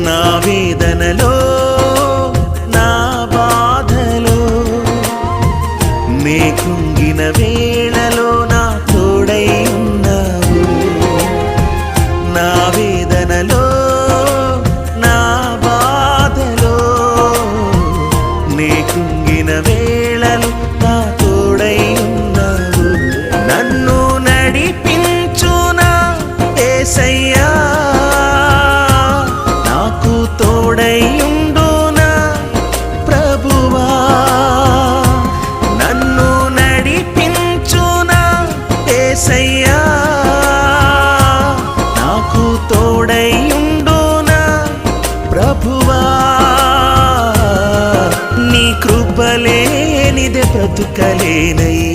నా వేదనలో నా బాధలో నే కృంగిన వేళలో నా తోడై ఉన్నావు. నా వేదనలో నా బాధలో నే కృంగిన వేళలో నా తోడై ఉన్నావు. నన్ను నడిపించునా యేసయ్యా, నాకు తోడై ఉండునా ప్రభువా. నన్ను నడిపించునా యేసయ్యా, నాకు తోడై ఉండునా ప్రభువా. నీ కృపలేనిదే బ్రతుకలేనయ్యా.